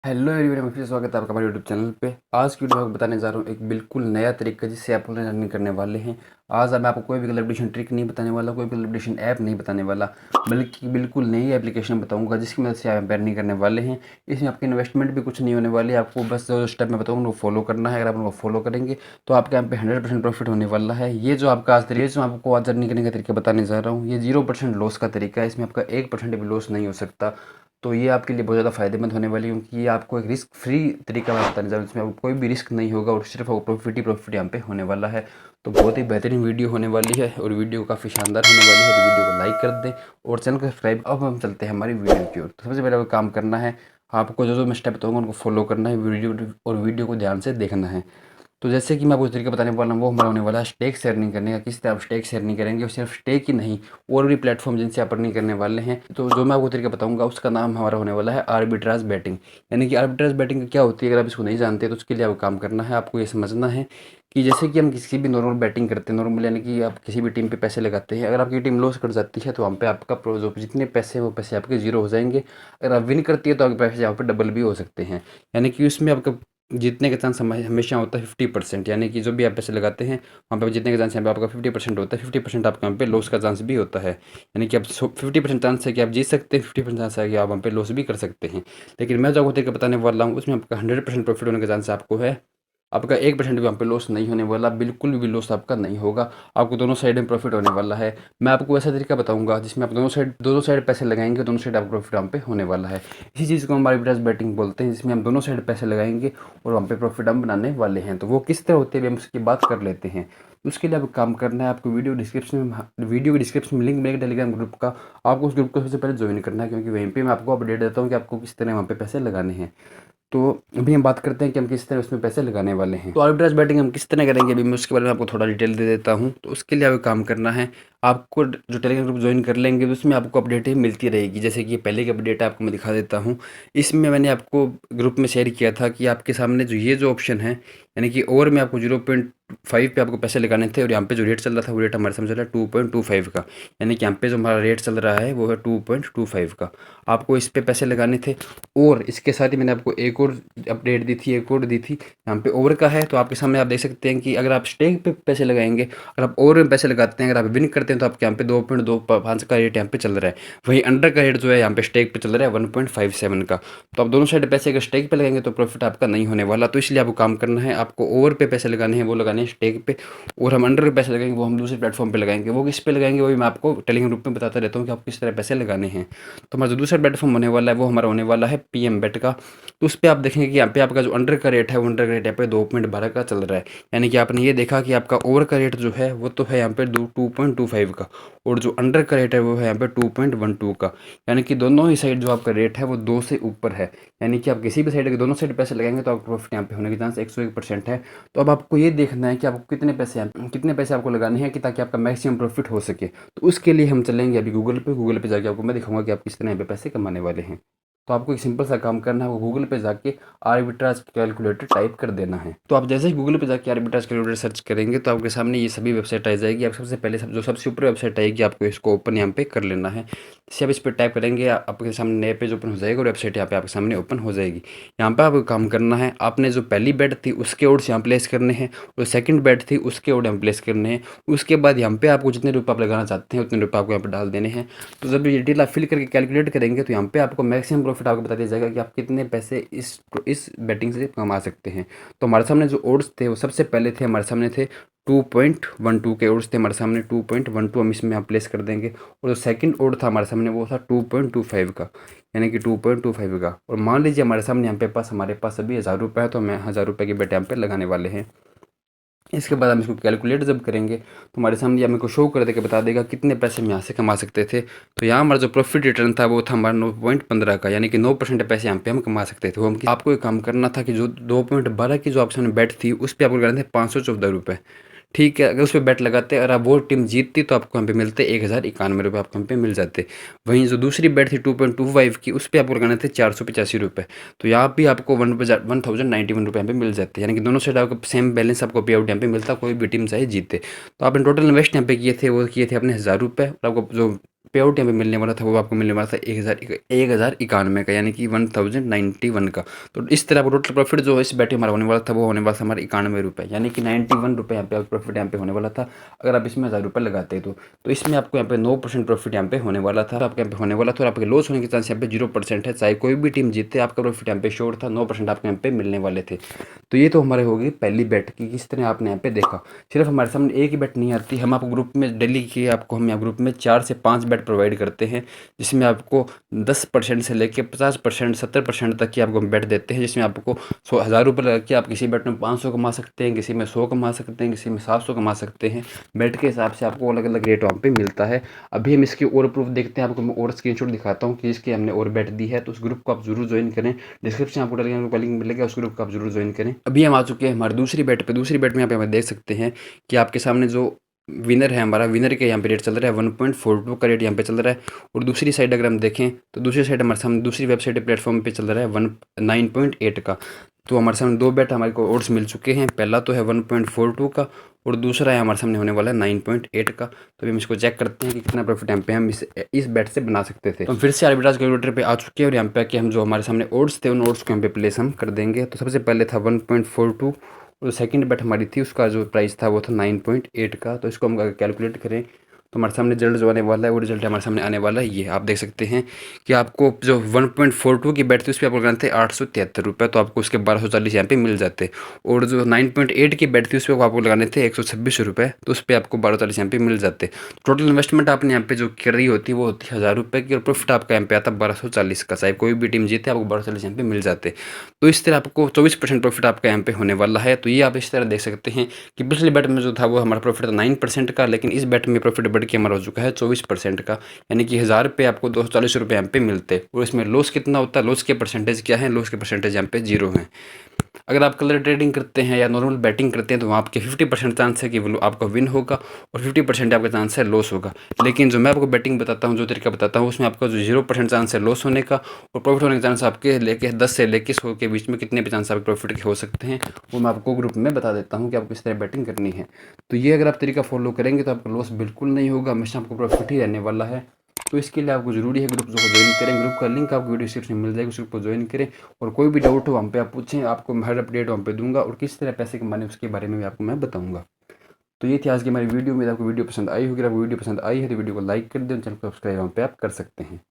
Hello everyone, फिर से स्वागत है आपका हमारे यूट्यूब चैनल पे। आज की वीडियो में आपको बताने जा रहा हूँ एक बिल्कुल नया तरीका जिससे आप ऑनलाइन अर्निंग करने वाले हैं। आज मैं आपको कोई भी कलेक्शन ट्रिक नहीं बताने वाला, कोई भी कलेक्शन ऐप नहीं बताने वाला, बल्कि बिल्कुल नई एप्लीकेशन बताऊंगा जिसकी मदद से आप अर्निंग करने वाले हैं। इसमें आपकी इन्वेस्टमेंट भी कुछ नहीं होने वाली है, आपको बस जो स्टेप मैं बताऊँगा वो फॉलो करना है। अगर आप उनको फॉलो करेंगे तो आपके यहाँ पे 100% प्रॉफिट होने वाला है। ये जो आपका आज तरीका, जो आपको आज अर्निंग करने का तरीका बताने जा रहा हूँ, ये 0% लॉस का तरीका है। इसमें आपका 1% भी लॉस नहीं हो सकता। तो ये आपके लिए बहुत ज़्यादा फ़ायदेमंद होने वाली है, क्योंकि ये आपको एक रिस्क फ्री तरीका मैं बताने जा रहा हूँ, जिसमें आपको कोई भी रिस्क नहीं होगा और सिर्फ आपको प्रॉफिट ही प्रॉफिट यहाँ पे होने वाला है। तो बहुत ही बेहतरीन वीडियो होने वाली है और वीडियो काफ़ी शानदार होने वाली है। तो वीडियो को लाइक कर दें और चैनल को सब्सक्राइब। अब हम चलते हैं हमारी वीडियो की ओर। तो सबसे पहले आपको काम करना है, आपको जो जो मैं स्टेप बताऊँगा उनको फॉलो करना है, वीडियो को ध्यान से देखना है। तो जैसे कि मैं आपको तरीका बताने वाला हूँ, वो हमारा होने वाला है स्टेक शेयरिंग करने का। किस तरह आप स्टेक शेयरिंग करेंगे, और सिर्फ स्टेक ही नहीं, और भी प्लेटफॉर्म जिनसे आप अर्निंग करने वाले हैं। तो जो मैं आपको तरीका बताऊंगा उसका नाम हमारा होने वाला है आर्बिट्राज बैटिंग। यानी कि आर्बिट्राज बैटिंग क्या होती है, अगर आप इसको नहीं जानते तो उसके लिए आपको काम करना है। आपको ये समझना है कि जैसे कि हम किसी भी नॉर्मल बैटिंग करते हैं, नॉर्मल यानी कि आप किसी भी टीम पे पैसे लगाते हैं, अगर आपकी टीम लॉस कर जाती है तो वहाँ पे आपका जो जितने पैसे हैं वो पैसे आपके जीरो हो जाएंगे। अगर आप विन करती है तो आपके पैसे यहाँ पे डबल भी हो सकते हैं। यानी कि उसमें आपका जीतने का चांस हमेशा होता है 50%। यानी कि जो भी आप पैसे लगाते हैं वहाँ पे जीतने का चांस यहाँ पे आपका 50% होता है। 50% आपके यहाँ पे लॉस का चांस भी होता है। यानी कि आप 50% चांस है कि आप जीत सकते हैं, 50% चांस है कि आप वहाँ पे लॉस भी कर सकते हैं। लेकिन मैं जो आपको तरीका बताने वाला हूँ उसमें आपका 100% प्रॉफिट होने का चांस आपको है। आपका 1% भी वहाँ पे लॉस नहीं होने वाला, बिल्कुल भी लॉस आपका नहीं होगा। आपको दोनों साइड में प्रॉफिट होने वाला है। मैं आपको ऐसा तरीका बताऊंगा जिसमें आप दोनों साइड पैसे लगाएंगे, दोनों साइड आपको प्रॉफिट वहाँ पे होने वाला है। इसी चीज़ को हम आर्बिट्राज बैटिंग बोलते हैं, जिसमें हम दोनों साइड पैसे लगाएंगे और वहाँ पे प्रॉफिट हम बनाने वाले हैं। तो वो किस तरह होते हैं हम उसकी बात कर लेते हैं। तो उसके लिए आपको काम करना है, आपको वीडियो के डिस्क्रिप्शन में लिंक मिलेगा टेलीग्राम ग्रुप का। आपको उस ग्रुप को सबसे पहले ज्वाइन करना है, क्योंकि वहीं पे मैं आपको अपडेट देता हूँ कि आपको किस तरह वहाँ पे पैसे लगाने हैं। तो अभी हम बात करते हैं कि हम किस तरह उसमें पैसे लगाने वाले हैं। तो आर्बिट्राज बैटिंग हम किस तरह करेंगे, अभी मैं उसके बारे में आपको थोड़ा डिटेल दे देता हूँ। तो उसके लिए आपको काम करना है, आपको जो टेलीग्राम ग्रुप ज्वाइन कर लेंगे तो उसमें आपको अपडेटें मिलती रहेगी। जैसे कि पहले की अपडेट आपको मैं दिखा देता हूँ। इसमें मैंने आपको ग्रुप में शेयर किया था कि आपके सामने जो ये जो ऑप्शन है, यानी कि ओवर में आपको 0.5 पे आपको पैसे लगाने थे, और यहाँ पे जो रेट चल रहा था वो रेट हमारे सामने चल रहा है 2.25 का। यानी कि यहाँ पे जो हमारा रेट चल रहा है वो है 2.25 का। आपको इस पे पैसे लगाने थे। और इसके साथ ही मैंने आपको एक और अपडेट दी थी, एक और दी थी। यहाँ पे ओवर का है, तो आपके सामने आप देख सकते हैं कि अगर आप स्टेक पे पैसे लगाएंगे, अगर आप ओवर में पैसे लगाते हैं, अगर आप विन करते हैं तो आपके यहाँ पे 2.25 का रेट यहाँ पे चल रहा है। वहीं अंडर का रेट जो है यहाँ पे स्टेक पे चल रहा है 1.57 का। तो आप दोनों साइड पैसे अगर स्टेक पे लगाएंगे तो प्रॉफिट आपका नहीं होने वाला। तो इसलिए आपको काम करना है, आपको ओवर पे पैसे लगाने हैं, वो लगाने हैं स्टेक पे। और हम अंडर पे पैसे लगाएंगे वो हम दूसरे प्लेटफॉर्म पे लगाएंगे। वो किस पे लगाएंगे वो भी मैं आपको टेलीग्राम ग्रुप में बताता रहता हूँ कि आप किस तरह पैसे लगाने हैं। तो हमारा जो दूसरा प्लेटफॉर्म होने वाला है वो हमारा होने वाला है पीएम बेट का। तो उस पे आप देखेंगे कि यहाँ पे आपका जो अंडर का रेट है वो अंडर का रेट यहाँ पे 2.12 का चल रहा है। यानी कि आपने ये देखा कि आपका ओवर का रेट जो है वो तो है यहाँ पे 2.25 का, और जो अंडर का रेट है वो है यहाँ पे 2.12 का। यानी कि दोनों ही साइड जो आपका रेट है वो 2 से ऊपर है। यानी कि आप किसी भी साइड के दोनों साइड पैसे लगाएंगे तो आपको प्रॉफिट यहाँ पे होने के चांस 101% है। तो अब आपको ये देखना है कि आपको कितने पैसे आपको लगाने हैं कि ताकि आपका मैक्सिमम प्रॉफिट हो सके। तो उसके लिए हम चलेंगे अभी गूगल पे जाके आपको मैं दिखाऊंगा कि आप किस तरह यहाँ पे पैसे कमाने वाले हैं। तो आपको एक सिंपल सा काम करना है, वो गूगल पे जाके आर्बिट्राज कैलकुलेटर टाइप कर देना है। तो आप जैसे ही गूगल पे जाके आर्बिट्राज कैलकुलेटर सर्च करेंगे तो आपके सामने ये सभी वेबसाइट आ जाएगी। आप सबसे पहले जो सबसे ऊपर वेबसाइट आएगी आपको इसको ओपन यहाँ पे कर लेना है। जैसे आप इस पर टाइप करेंगे आपके सामने नया पेज ओपन हो जाएगा और वेबसाइट यहाँ पे आपके सामने ओपन हो जाएगी। यहाँ पे आपको काम करना है, आपने जो पहली बेट थी उसके ओड्स यहाँ प्लेस करने हैं, और सेकंड बेट थी उसके ओड यहाँ प्लेस करने हैं। उसके बाद यहाँ पे आपको जितने रुपये आप लगाना चाहते हैं उतने रुपये आपको यहाँ पे डाल देने हैं। तो जब ये डिटेल आप फिल करके कैलकुलेट करेंगे तो यहाँ पे आपको मैक्सिमम प्रॉफिट आपको बता दिया जाएगा कि आप कितने पैसे इस बेटिंग से कमा सकते हैं। तो हमारे सामने जो ओड्स थे वो सबसे पहले थे हमारे सामने थे 2.12 के ओड्स थे हमारे सामने 2.12 हम इसमें यहाँ प्लेस कर देंगे। और जो सेकंड ओड था हमारे सामने वो था 2.25 का, यानी कि 2.25 का। और मान लीजिए हमारे पास अभी 1000 रुपये है, तो हमें 1000 रुपये की बेट यहाँ पे लगाने वाले हैं। इसके बाद हम इसको कैलकुलेट जब करेंगे तो हमारे सामने मेरे को शो कर दे के बता देगा कितने पैसे हम यहाँ से कमा सकते थे। तो यहाँ हमारा जो प्रॉफिट रिटर्न था वो था हमारा 9.15 का, यानी कि 9% पैसे यहाँ पे हम कमा सकते थे। वो हम आपको एक काम करना था कि जो 2.12 की जो आपके सामने बैट थी उस पर आपको लगाने थे 514 रुपये। ठीक है, अगर उस पर बैट लगाते और आप वो टीम जीतती तो आपको यहाँ पे मिलते 1091 रुपये आपको यहाँ पे मिल जाते। वहीं जो दूसरी बैट थी 2.25 की उस पर आपको लगाने थे 485 रुपये। तो यहाँ भी आपको 1091 रुपये यहाँ पे मिल जाते हैं। यानी कि दोनों साइड आपको सेम बैलेंस आपको पे आउट यहाँ पे मिलता, कोई भी टीम चाहे जीते। तो आपने टोटल इन्वेस्ट यहाँ पे किए थे वो किए थे अपने 1000 रुपये, और आपको जो पे आउट यहाँ पे मिलने वाला था वो आपको मिलने वाला था 1091 का, यानी कि 1091 का। तो इस तरह टोटल प्रॉफिट जो है इस बैट में हमारा होने वाला था वो होने वाला था हमारे 91 रुपये, यानी कि 91 रुपये यहाँ पे प्रॉफिट यहाँ पे होने वाला था अगर आप इसमें 1000 रुपये लगाते तो इसमें आपको यहाँ पे 9% प्रॉफिट यहाँ पे होने वाला था, आपके यहाँ पे होने वाला था। और आपके लॉस होने के चांस यहाँ पे 0% है, चाहे कोई भी टीम जीते आपका प्रॉफिट यहाँ पे श्योर था, 9% आपके यहाँ पे मिलने वाले थे। तो ये तो हमारे होगी पहली बेट की किस तरह आपने यहाँ पे देखा। सिर्फ हमारे सामने एक ही बेट नहीं आती, हम आपको ग्रुप में डेली की आपको हम यहाँ ग्रुप में 4 से 5 बेट प्रोवाइड करते हैं, जिसमें आपको 10% से लेकर 50%, 70% तक की आपको हम बेट देते हैं, जिसमें आपको 1000 रुपये लगा के आप किसी बेट में 500 कमा सकते हैं, किसी में 100 कमा सकते हैं, किसी में 700 कमा सकते हैं। बेट के हिसाब से आपको अलग अलग रेट वहाँ पे मिलता है। अभी हम इसकी और प्रूफ देखते हैं, आपको मैं और स्क्रीनशॉट दिखाता हूँ कि इसके हमने और बेट दी है। तो उस ग्रुप को आप जरूर ज्वाइन करें, डिस्क्रिप्शन आपको लिंक मिलेगा, उस ग्रुप को आप जरूर ज्वाइन करें। अभी हम आ चुके हैं हमारी दूसरी बेट पे। दूसरी बेट में यहाँ पे हम देख सकते हैं कि आपके सामने जो विनर है हमारा, विनर के यहाँ पे रेट चल रहा है 1.42 का रेट यहाँ पे चल रहा है। और दूसरी साइड अगर हम देखें तो दूसरी साइड हमारे सामने दूसरी वेबसाइट प्लेटफॉर्म पे चल रहा है 9.8 का। तो हमारे सामने दो बेट हमारे को ओड्स मिल चुके हैं, पहला तो है 1.42 का और दूसरा है हमारे सामने होने वाला है 9.8 का। तो हम इसको चेक करते हैं कि कितना प्रॉफिट यहाँ पे हम इस बेट से बना सकते थे। तो फिर से आर्बिट्राज कैलकुलेटर पे आ चुके हैं और यहाँ पे आके हम जो हमारे सामने ओड्स थे उन ओड्स को यहाँ पे प्लेस हम कर देंगे। तो सबसे पहले था 1.42 और सेकंड बेट हमारी थी उसका जो प्राइस था वो था 9.8 का। तो इसको हम अगर कैलकुलेट करें तो हमारे सामने रिजल्ट जो आने वाला है वो रिजल्ट हमारे सामने आने वाला है। ये आप देख सकते हैं कि आपको जो 1.42 की बेट थी उस पर आपको लगाने थे 873 रुपये, तो आपको उसके 1240 यहाँ पे मिल जाते। और जो 9.8 की बेट थी उस पर आपको लगाने थे 126 रुपये, तो उस पर आपको 1240 यहाँ पे मिल जाते। टोटल इन्वेस्टमेंट आपने यहाँ पे जो कर रही होती वो होती 1000 रुपये की और प्रॉफिट आपका यहाँ पे आता 1240 का। चाहे कोई भी टीम जीते आपको 1240 यहाँ पे मिल जाते। तो इस तरह आपको 24% प्रॉफिट आपका यहाँ पे होने वाला है। तो ये आप इस तरह देख सकते हैं कि पिछले बेट में जो था वो हमारा प्रॉफिट था 9% का, लेकिन इस बेट में प्रॉफिट बढ़ के हमारा हो चुका है 24% का, यानी कि 1000 रुपये आपको 240 रुपये यहाँ पे मिलते। और इसमें लॉस कितना होता है, लॉस के परसेंटेज क्या है, लॉस के परसेंटेज यहाँ पे 0 है। अगर आप कलर ट्रेडिंग करते हैं या नॉर्मल बैटिंग करते हैं तो वहाँ आपके 50% चांस है कि वो आपका विन होगा और 50% आपका चांस है लॉस होगा। लेकिन जो मैं आपको बैटिंग बताता हूँ, जो तरीका बताता हूँ, उसमें आपका जो 0% चांस है लॉस होने का और प्रॉफिट होने का चांस आपके लेके 10 से लेके 100 के बीच में कितने भी चांस आपके प्रॉफिट के हो सकते हैं, वो मैं आपको ग्रुप में बता देता हूँ कि आपको किस तरह बैटिंग करनी है। तो ये अगर आप तरीका फॉलो करेंगे तो आपका लॉस बिल्कुल नहीं होगा, हमेशा आपको प्रॉफिट ही रहने वाला है। तो इसके लिए आपको ज़रूरी है ग्रुप को ज्वाइन करें। ग्रुप का लिंक आपको वीडियो डिस्क्रिप्शन में मिल जाएगा, उस ग्रुप को ज्वाइन करें। और कोई भी डाउट हो वहाँ पे आप पूछें, आपको हर अपडेट वहाँ पे दूंगा और किस तरह पैसे कमाने उसके बारे में भी आपको मैं बताऊंगा। तो ये थी आज की हमारी वीडियो में, आपको वीडियो पसंद आई होगी। अगर आपको वीडियो पसंद आई है तो वीडियो को लाइक कर दें, चैनल को सब्सक्राइब वहाँ पे आप कर सकते हैं।